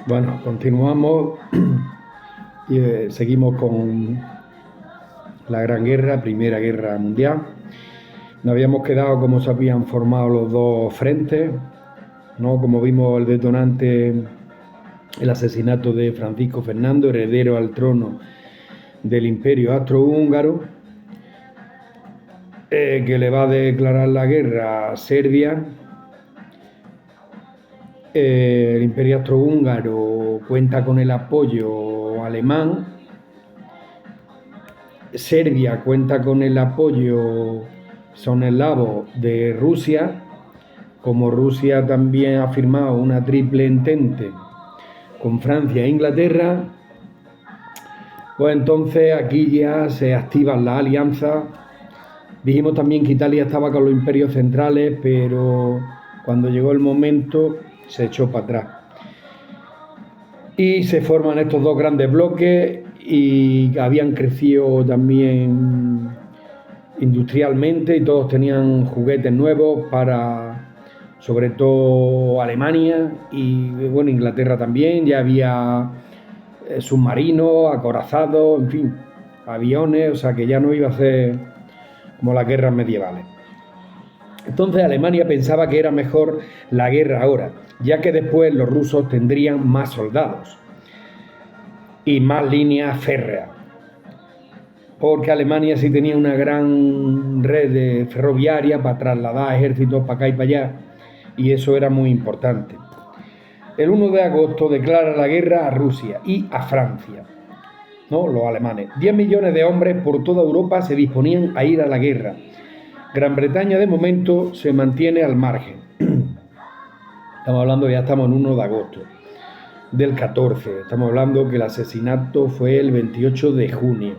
Bueno, continuamos y seguimos con la Gran Guerra, Primera Guerra Mundial. Nos habíamos quedado como se habían formado los dos frentes, ¿no? Como vimos el detonante, el asesinato de Francisco Fernando, heredero al trono del Imperio Austrohúngaro, que le va a declarar la guerra a Serbia. El Imperio Austrohúngaro cuenta con el apoyo alemán. Serbia cuenta con el apoyo eslavo de Rusia. Como Rusia también ha firmado una triple entente con Francia e Inglaterra, pues entonces aquí ya se activan las alianzas. Dijimos también que Italia estaba con los imperios centrales, pero cuando llegó el momento se echó para atrás. Y se forman estos dos grandes bloques y habían crecido también industrialmente y todos tenían juguetes nuevos para, sobre todo, Alemania y bueno, Inglaterra también. Ya había submarinos, acorazados, en fin, aviones, o sea que ya no iba a ser como las guerras medievales. Entonces Alemania pensaba que era mejor la guerra ahora, ya que después los rusos tendrían más soldados y más líneas férreas, porque Alemania sí tenía una gran red ferroviaria para trasladar ejércitos para acá y para allá, y eso era muy importante. El 1 de agosto declara la guerra a Rusia y a Francia, ¿no? Los alemanes. 10 millones de hombres por toda Europa se disponían a ir a la guerra. Gran Bretaña de momento se mantiene al margen. Estamos hablando, ya estamos en 1 de agosto del 14. Estamos hablando que el asesinato fue el 28 de junio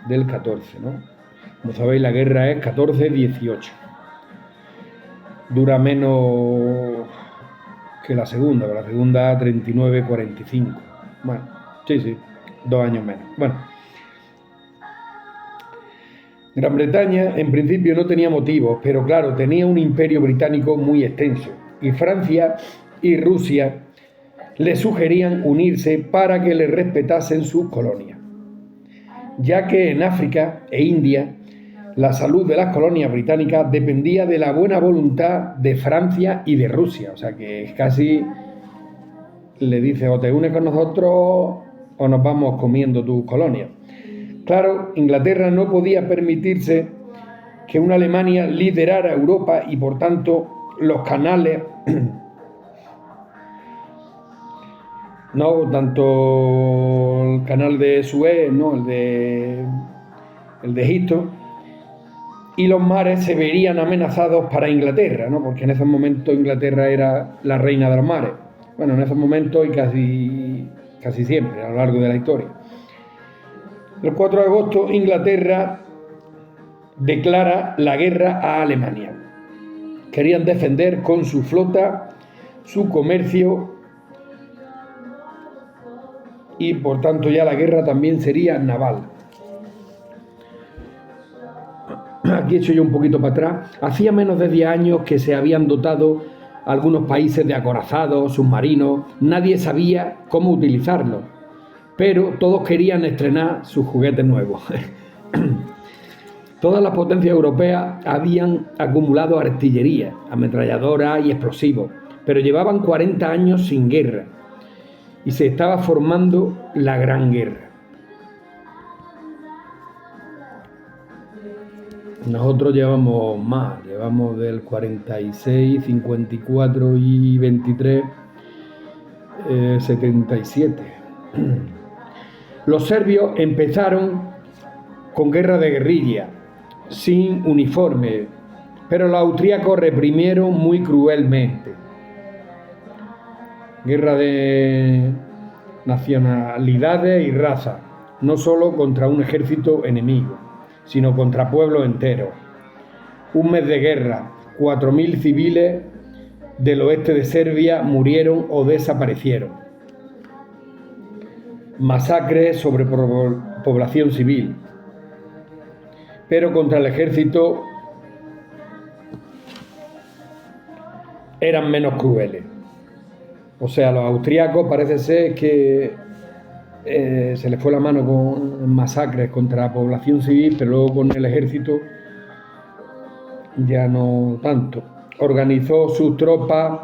del 14, ¿no? Como sabéis, la guerra es 14-18. Dura menos que la segunda 39-45. Bueno, sí, 2 años menos. Bueno, Gran Bretaña en principio no tenía motivos, pero claro, tenía un imperio británico muy extenso y Francia y Rusia le sugerían unirse para que le respetasen sus colonias, ya que en África e India la salud de las colonias británicas dependía de la buena voluntad de Francia y de Rusia, o sea que casi le dice o te unes con nosotros o nos vamos comiendo tus colonias. Claro, Inglaterra no podía permitirse que una Alemania liderara Europa y por tanto los canales, no tanto el canal de Suez, no el de Egipto, y los mares se verían amenazados para Inglaterra, ¿no? Porque en esos momentos Inglaterra era la reina de los mares. Bueno, en esos momentos y casi siempre a lo largo de la historia. El 4 de agosto Inglaterra declara la guerra a Alemania. Querían defender con su flota, su comercio y por tanto ya la guerra también sería naval. Aquí he hecho yo un poquito para atrás. Hacía menos de 10 años que se habían dotado algunos países de acorazados, submarinos. Nadie sabía cómo utilizarlos, pero todos querían estrenar sus juguetes nuevos. Todas las potencias europeas habían acumulado artillería, ametralladoras y explosivos, pero llevaban 40 años sin guerra y se estaba formando la Gran Guerra. Nosotros llevamos más, llevamos del 46, 54 y 23, 77. Los serbios empezaron con guerra de guerrilla, sin uniforme, pero los austríacos reprimieron muy cruelmente. Guerra de nacionalidades y razas, no solo contra un ejército enemigo, sino contra pueblos enteros. Un mes de guerra, 4.000 civiles del oeste de Serbia murieron o desaparecieron. Masacres sobre población civil, pero contra el ejército eran menos crueles. O sea, los austriacos parece ser que se les fue la mano con masacres contra la población civil, pero luego con el ejército ya no tanto. Organizó sus tropas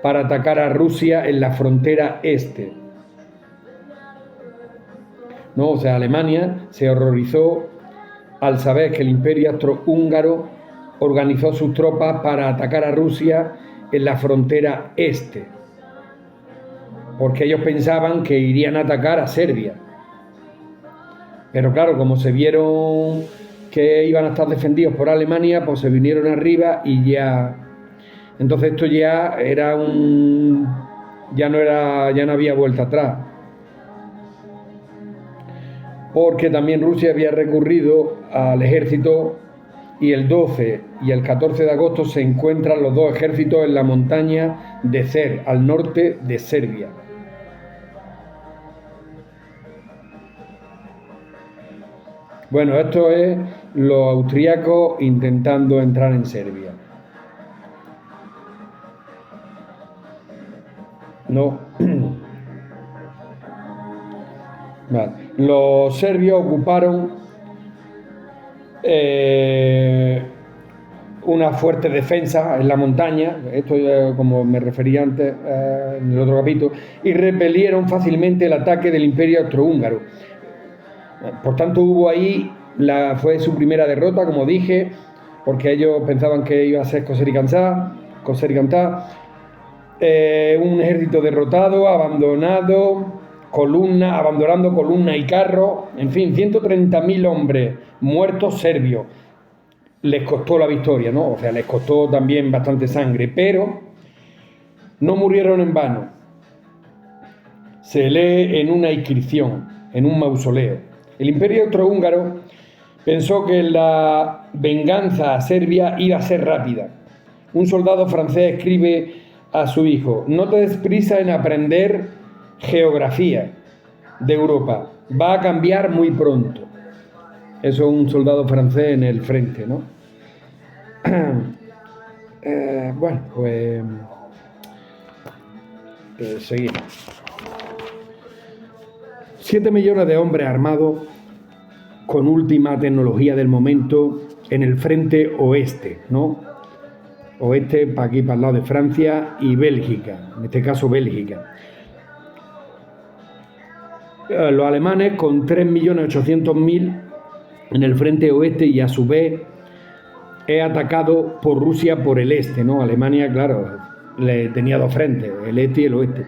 para atacar a Rusia en la frontera este. ¿No? O sea, Alemania se horrorizó al saber que el Imperio Austrohúngaro organizó sus tropas para atacar a Rusia en la frontera este, porque ellos pensaban que irían a atacar a Serbia. Pero claro, como se vieron que iban a estar defendidos por Alemania, pues se vinieron arriba y ya. Entonces esto ya era ya no había vuelta atrás. Porque también Rusia había recurrido al ejército y el 12 y el 14 de agosto se encuentran los dos ejércitos en la montaña de Cer, al norte de Serbia. Bueno, esto es los austríacos intentando entrar en Serbia. No. Vale. Los serbios ocuparon una fuerte defensa en la montaña, esto como me refería antes en el otro capítulo, y repelieron fácilmente el ataque del Imperio Austrohúngaro. Por tanto, hubo ahí, fue su primera derrota, como dije, porque ellos pensaban que iba a ser coser y cantar. Un ejército derrotado, abandonando columna y carro, en fin, 130.000 hombres muertos serbios. Les costó la victoria, ¿no? O sea, les costó también bastante sangre, pero no murieron en vano. Se lee en una inscripción, en un mausoleo. El Imperio Austrohúngaro pensó que la venganza a Serbia iba a ser rápida. Un soldado francés escribe a su hijo: no te des prisa en aprender geografía de Europa, va a cambiar muy pronto. Eso es un soldado francés en el frente, ¿no? Bueno, pues seguimos. 7 millones de hombres armados con última tecnología del momento en el frente oeste, ¿no? Oeste, para aquí, para el lado de Francia y Bélgica, en este caso Bélgica. Los alemanes con 3.800.000 en el frente oeste y a su vez es atacado por Rusia por el este, ¿no? Alemania, claro, le tenía dos frentes, el este y el oeste.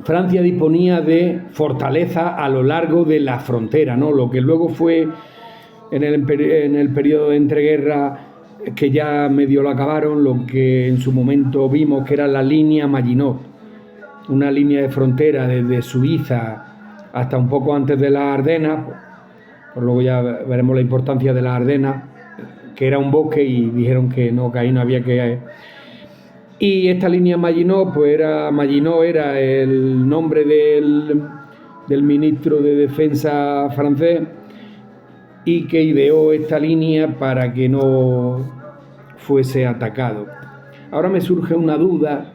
Francia disponía de fortaleza a lo largo de la frontera, ¿no? Lo que luego fue en el periodo de entreguerra, que ya medio lo acabaron, lo que en su momento vimos que era la línea Maginot, una línea de frontera desde Suiza hasta un poco antes de las Ardenas, pues luego ya veremos la importancia de las Ardenas, que era un bosque y dijeron que ahí no había que... Y esta línea Maginot, pues Maginot era el nombre del ministro de Defensa francés, y que ideó esta línea para que no fuese atacado. Ahora me surge una duda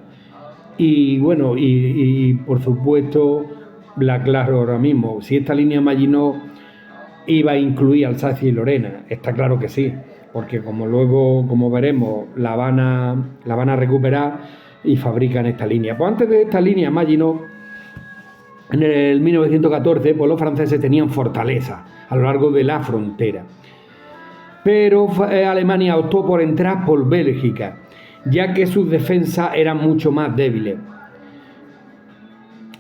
y bueno, y por supuesto la aclaro ahora mismo. Si esta línea Maginot iba a incluir Alsacia y Lorena, está claro que sí, porque como veremos, la van a recuperar y fabrican esta línea. Pues antes de esta línea Maginot, en el 1914, pues los franceses tenían fortaleza a lo largo de la frontera. Pero Alemania optó por entrar por Bélgica, ya que sus defensas eran mucho más débiles.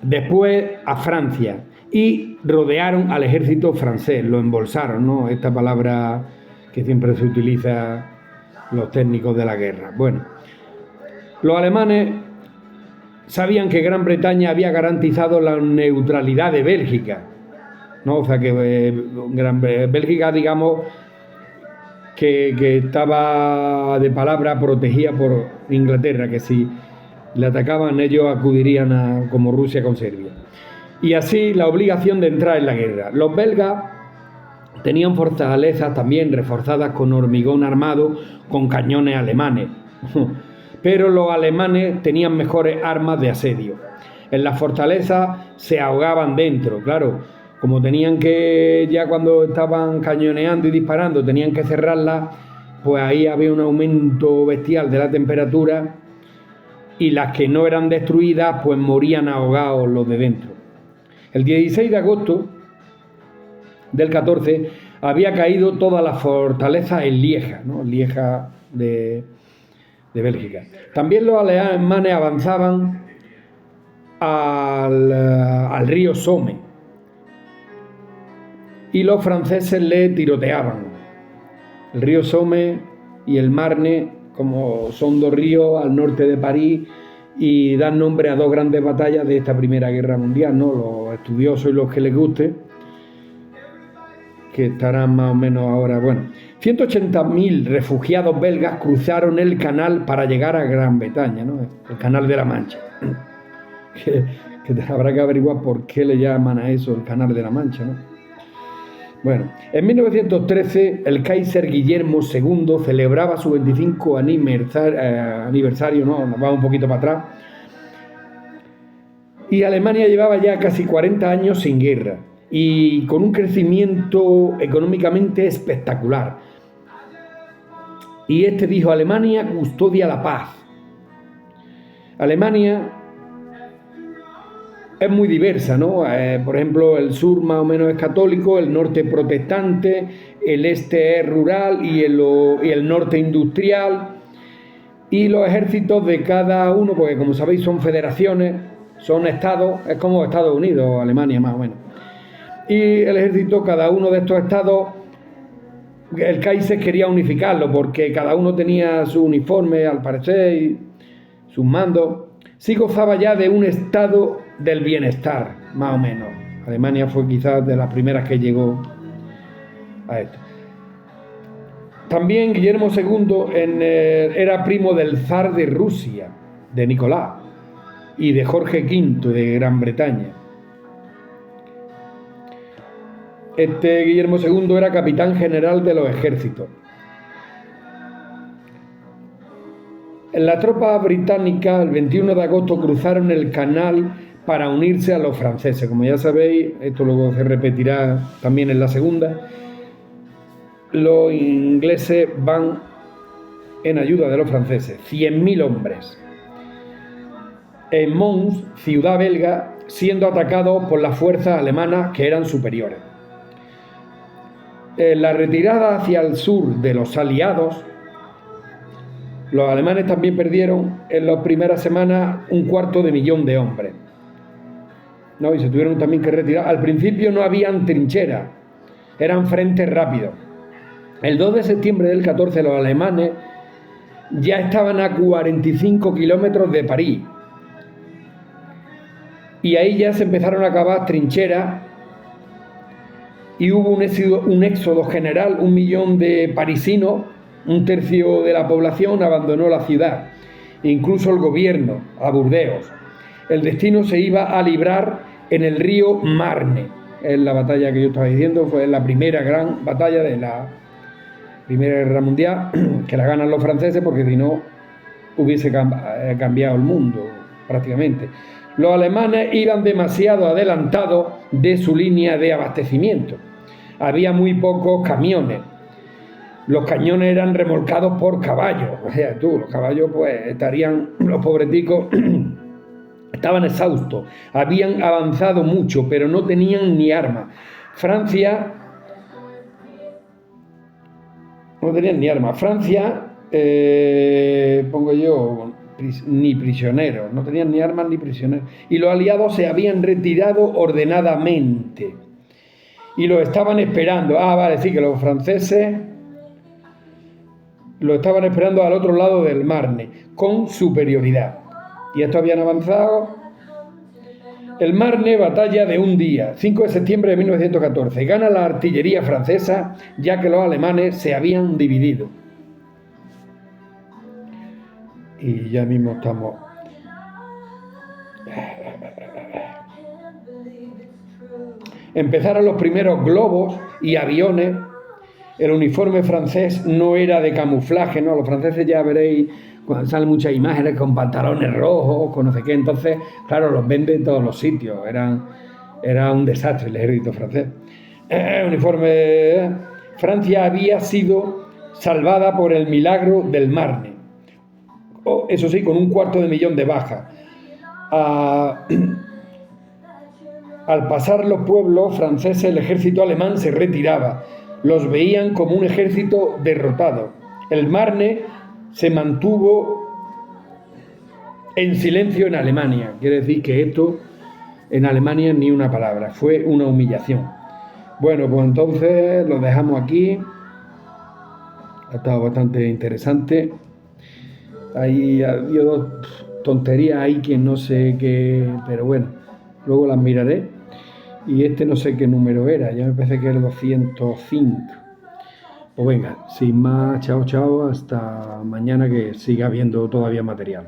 Después a Francia y rodearon al ejército francés, lo embolsaron, ¿no? Esta palabra que siempre se utiliza los técnicos de la guerra. Bueno, los alemanes sabían que Gran Bretaña había garantizado la neutralidad de Bélgica, ¿no? O sea que Bélgica, digamos, que estaba de palabra protegida por Inglaterra, que si le atacaban ellos acudirían como Rusia con Serbia. Y así la obligación de entrar en la guerra. Los belgas Tenían fortalezas también reforzadas con hormigón armado con cañones alemanes, pero los alemanes tenían mejores armas de asedio. En las fortalezas se ahogaban dentro, claro, como tenían que, ya cuando estaban cañoneando y disparando, tenían que cerrarlas, pues ahí había un aumento bestial de la temperatura y las que no eran destruidas, pues morían ahogados los de dentro. El 16 de agosto del 14 había caído toda la fortaleza en Lieja, ¿no? Lieja de Bélgica. También los alemanes avanzaban al río Somme y los franceses le tiroteaban. El río Somme y el Marne, como son dos ríos al norte de París, y dan nombre a dos grandes batallas de esta Primera Guerra Mundial, ¿no? Los estudiosos y los que les guste, que estarán más o menos ahora, bueno. 180.000 refugiados belgas cruzaron el canal para llegar a Gran Bretaña, ¿no? El Canal de la Mancha. que habrá que averiguar por qué le llaman a eso el Canal de la Mancha, ¿no? Bueno, en 1913 el Kaiser Guillermo II celebraba su 25 aniversario, ¿no? Nos vamos un poquito para atrás. Y Alemania llevaba ya casi 40 años sin guerra y con un crecimiento económicamente espectacular. Y este dijo: Alemania custodia la paz. Alemania es muy diversa, ¿no? Por ejemplo, el sur más o menos es católico, el norte protestante, el este es rural y el norte industrial. Y los ejércitos de cada uno, porque como sabéis son federaciones, son estados, es como Estados Unidos, Alemania más o menos. Y el ejército, cada uno de estos estados, el Kaiser quería unificarlo porque cada uno tenía su uniforme, al parecer, y sus mandos. Sí gozaba ya de un estado del bienestar, más o menos. Alemania fue quizás de las primeras que llegó a esto. También Guillermo II era primo del zar de Rusia, de Nicolás, y de Jorge V de Gran Bretaña. Este Guillermo II era capitán general de los ejércitos. Las tropas británicas el 21 de agosto cruzaron el canal para unirse a los franceses. Como ya sabéis, esto luego se repetirá también en la segunda, los ingleses van en ayuda de los franceses, 100.000 hombres. En Mons, ciudad belga, siendo atacados por las fuerzas alemanas que eran superiores. En la retirada hacia el sur de los aliados, los alemanes también perdieron en las primeras semanas 250.000 de hombres, ¿no? Y se tuvieron también que retirar. Al principio no habían trincheras, eran frentes rápidos. El 2 de septiembre del 14 los alemanes ya estaban a 45 kilómetros de París. Y ahí ya se empezaron a cavar trincheras y hubo un éxodo general, 1 millón de parisinos, un tercio de la población abandonó la ciudad, incluso el gobierno, a Burdeos. El destino se iba a librar en el río Marne. Es la batalla que yo estaba diciendo, fue la primera gran batalla de la Primera Guerra Mundial, que la ganan los franceses porque si no hubiese cambiado el mundo prácticamente. Los alemanes iban demasiado adelantados de su línea de abastecimiento. Había muy pocos camiones. Los cañones eran remolcados por caballos. O sea, los caballos pues estarían, los pobreticos, estaban exhaustos. Habían avanzado mucho, pero no tenían ni armas. Francia no tenían ni armas. Francia, pongo yo, ni prisioneros. No tenían ni armas ni prisioneros. Y los aliados se habían retirado ordenadamente. Y lo estaban esperando. Vale, sí, que los franceses lo estaban esperando al otro lado del Marne, con superioridad. Y estos habían avanzado. El Marne, batalla de un día, 5 de septiembre de 1914. Gana la artillería francesa, ya que los alemanes se habían dividido. Y ya mismo estamos. empezaron los primeros globos y aviones. El uniforme francés no era de camuflaje, ¿no? Los franceses ya veréis, cuando salen muchas imágenes con pantalones rojos, con no sé qué, entonces, claro, los venden en todos los sitios. Era un desastre el ejército francés. Francia había sido salvada por el milagro del Marne. Eso sí, con 250.000 de bajas. Al pasar los pueblos franceses, el ejército alemán se retiraba. Los veían como un ejército derrotado. El Marne se mantuvo en silencio en Alemania. Quiere decir que esto en Alemania ni una palabra. Fue una humillación. Bueno, pues entonces lo dejamos aquí. Ha estado bastante interesante. Hay dos tonterías ahí que no sé qué, pero bueno, luego las miraré. Y este no sé qué número era, ya me parece que era el 205. Pues venga, sin más, chao, chao, hasta mañana, que siga habiendo todavía material.